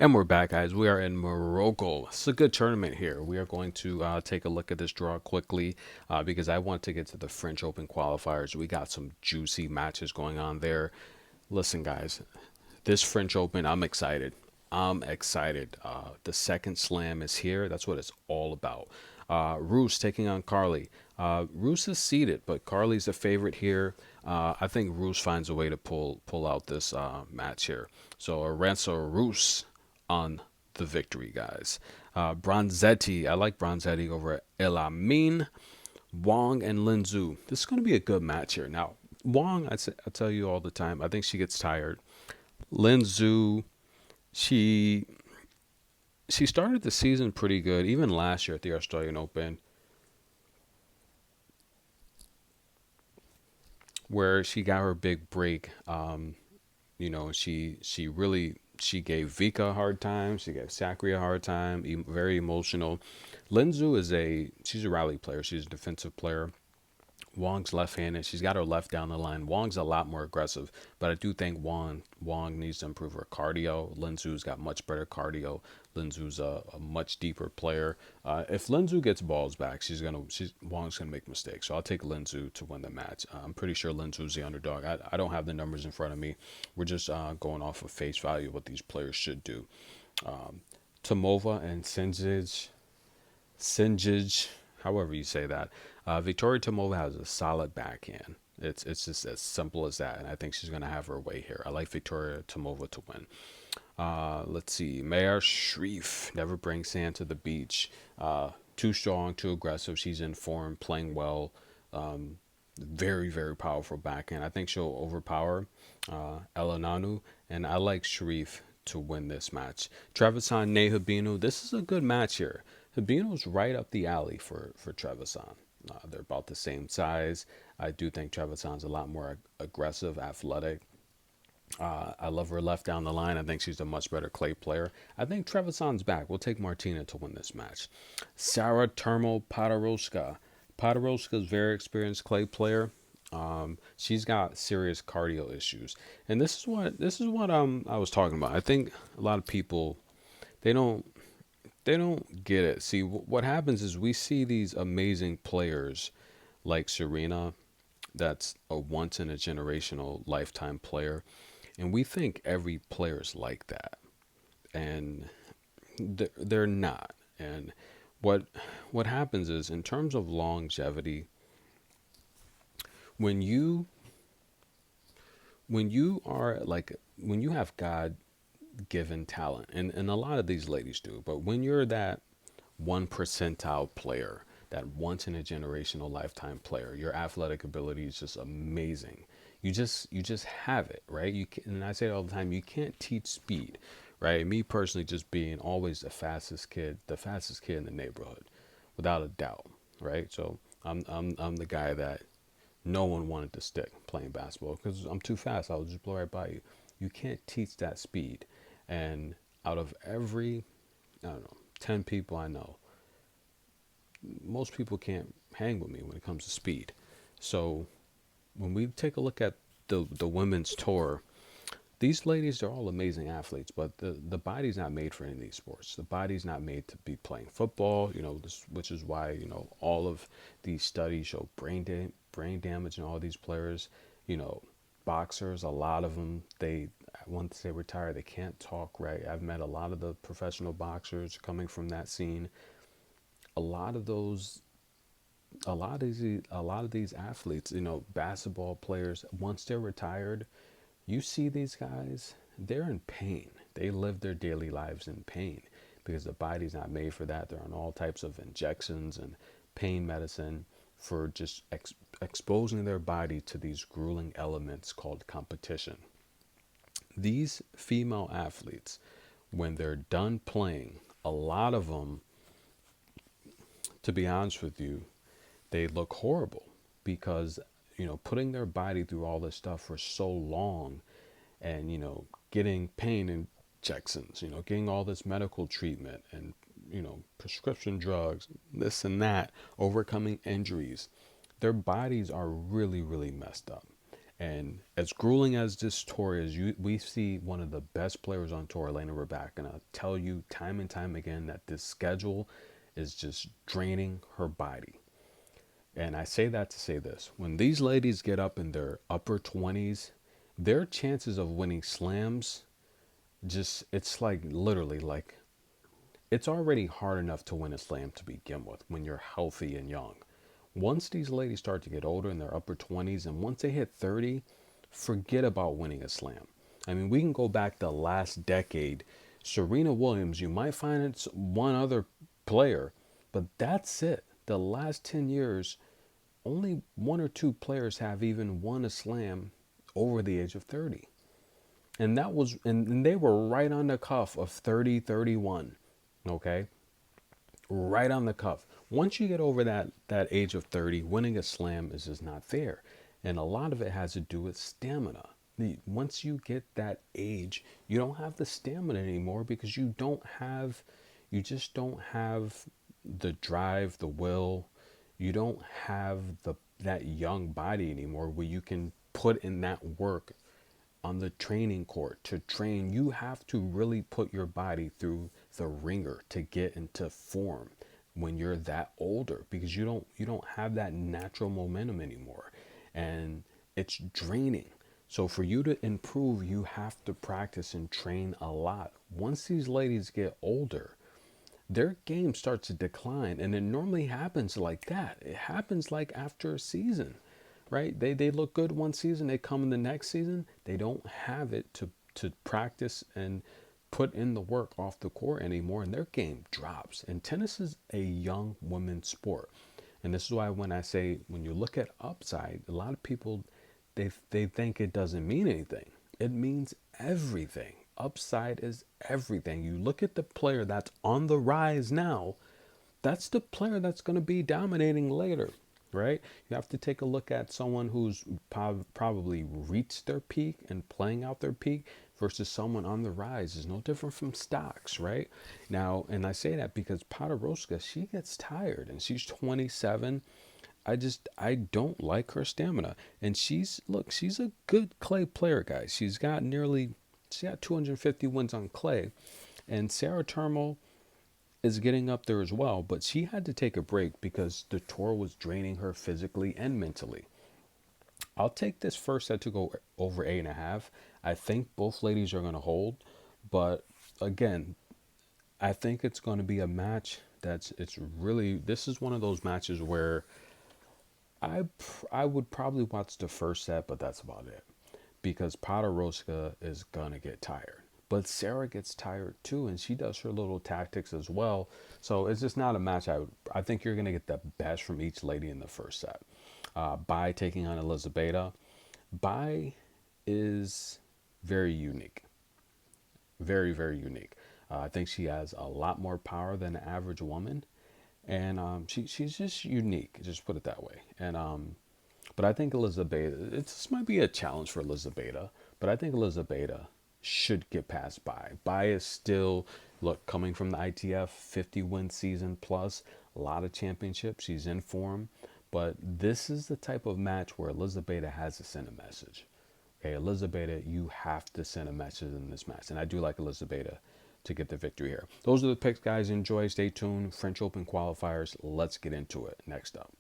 And we're back, guys. We are in Morocco. It's a good tournament here. We are going to take a look at this draw quickly because I want to get to the French Open qualifiers. We got some juicy matches going on there. Listen, guys, this French Open, I'm excited. I'm excited. The second slam is here. That's what it's all about. Roos taking on Carly. Roos is seeded, but Carly's the favorite here. I think Roos finds a way to pull out this match here. So Aranza Roos on the victory, guys. Bronzetti, I like Bronzetti over El Amin. Wong and Lin Zhu. This is going to be a good match here. Now, Wong, I tell you all the time, I think she gets tired. Lin Zhu, she she started the season pretty good, even last year at the Australian Open, where she got her big break. She gave Vika a hard time. She gave Sakri a hard time. Very emotional. Linzu she's a rally player. She's a defensive player. Wong's left-handed. She's got her left down the line. Wong's a lot more aggressive, but I do think Wong needs to improve her cardio. Linzu's got much better cardio. Linzu's a much deeper player. If Linzu gets balls back, Wong's gonna make mistakes. So I'll take Linzu to win the match. I'm pretty sure Linzu's the underdog. I don't have the numbers in front of me. We're just going off of face value what these players should do. Tomova and Sinjic, however you say that. Victoria Tomova has a solid backhand. It's just as simple as that, and I think she's gonna have her way here. I like Victoria Tomova to win. Let's see, Mayor Shreve never brings sand to the beach. Too strong, too aggressive. She's in form, playing well. Very, very powerful backhand. I think she'll overpower Elananu, and I like Shreve to win this match. Trevisan, Hibino. This is a good match here. Hibino's right up the alley for Trevisan. They're about the same size. I do think Trevisan's a lot more aggressive, athletic. I love her left down the line. I think she's a much better clay player. I think Trevisan's back. We'll take Martina to win this match. Sarah Termo Podoroska. Podoroska's very experienced clay player. She's got serious cardio issues, and this is what I was talking about. I think a lot of people they don't they don't get it. See, what happens is we see these amazing players like Serena, that's a once in a generational lifetime player, and we think every player is like that, and they're not. And what what happens is in terms of longevity, when you when you have God given talent, and a lot of these ladies do, but when you're that one percentile player, that once in a generational lifetime player, your athletic ability is just amazing. You just have it, right? And I say it all the time, you can't teach speed, right? Me personally, just being always the fastest kid in the neighborhood, without a doubt, right? So I'm the guy that no one wanted to stick playing basketball because I'm too fast. I'll just blow right by you. You can't teach that speed. And out of every, I don't know, 10 people I know, most people can't hang with me when it comes to speed. So when we take a look at the women's tour, these ladies are all amazing athletes, but the body's not made for any of these sports. The body's not made to be playing football, which is why, all of these studies show brain damage in all these players. You know, boxers, a lot of them, once they retire, they can't talk right. I've met a lot of the professional boxers coming from that scene. A lot of those a lot of these athletes, basketball players, once they're retired, you see these guys, they're in pain. They live their daily lives in pain because the body's not made for that. They're on all types of injections and pain medicine for just exposing their body to these grueling elements called competition. These female athletes, when they're done playing, a lot of them, to be honest with you, they look horrible because putting their body through all this stuff for so long, and getting pain injections, getting all this medical treatment, and prescription drugs, this and that, overcoming injuries, their bodies are really, really messed up. And as grueling as this tour is, we see one of the best players on tour, Elena Rybak, and I'll tell you time and time again that this schedule is just draining her body. And I say that to say this: when these ladies get up in their upper 20s, their chances of winning slams, just, it's like literally like, it's already hard enough to win a slam to begin with when you're healthy and young. Once these ladies start to get older in their upper 20s, and once they hit 30, forget about winning a slam. I mean, we can go back the last decade. Serena Williams, you might find it's one other player, but that's it. The last 10 years, only one or two players have even won a slam over the age of 30. And that was, and they were right on the cuff of 30, 31. Okay? Right on the cuff. Once you get over that age of 30, winning a slam is just not there. And a lot of it has to do with stamina. Once you get that age, you don't have the stamina anymore because you just don't have the drive, the will. You don't have that young body anymore where you can put in that work on the training court to train. You have to really put your body through the ringer to get into form when you're that older, because you don't have that natural momentum anymore, and it's draining. So for you to improve, you have to practice and train a lot. Once these ladies get older, their game starts to decline, and it normally happens like that. It happens like after a season, right? They look good one season, they come in the next season, they don't have it to practice and put in the work off the court anymore, and their game drops. And tennis is a young women's sport, and this is why when I say, when you look at upside, a lot of people, they think it doesn't mean anything. It means everything. Upside is everything. You look at the player that's on the rise now, that's the player that's going to be dominating later, right? You have to take a look at someone who's probably reached their peak and playing out their peak versus someone on the rise. Is no different from stocks, right? Now, and I say that because Podoroska, she gets tired, and she's 27. I don't like her stamina. And she's a good clay player, guys. She got 250 wins on clay. And Sarah Termel is getting up there as well, but she had to take a break because the tour was draining her physically and mentally. I'll take this first set to go over 8.5. I think both ladies are going to hold, but again, I think it's going to be a match this is one of those matches where I would probably watch the first set, but that's about it, because Podoroska is going to get tired. But Sarah gets tired too, and she does her little tactics as well. So it's just not a match I think you're going to get the best from each lady in the first set. Bai taking on Elizabeth. Bai is very unique. Very, very unique. I think she has a lot more power than the average woman. And she's just unique, just put it that way. And but I think this might be a challenge for Elizabeth, but I think Elizabeth should get past Bai. Bai is still, look, coming from the ITF 50-win season plus, a lot of championships. She's in form, but this is the type of match where Elizabeth has to send a message. Okay, Elizabeth, you have to send a message in this match, and I do like Elizabeth to get the victory here. Those are the picks, guys. Enjoy. Stay tuned. French Open qualifiers. Let's get into it. Next up.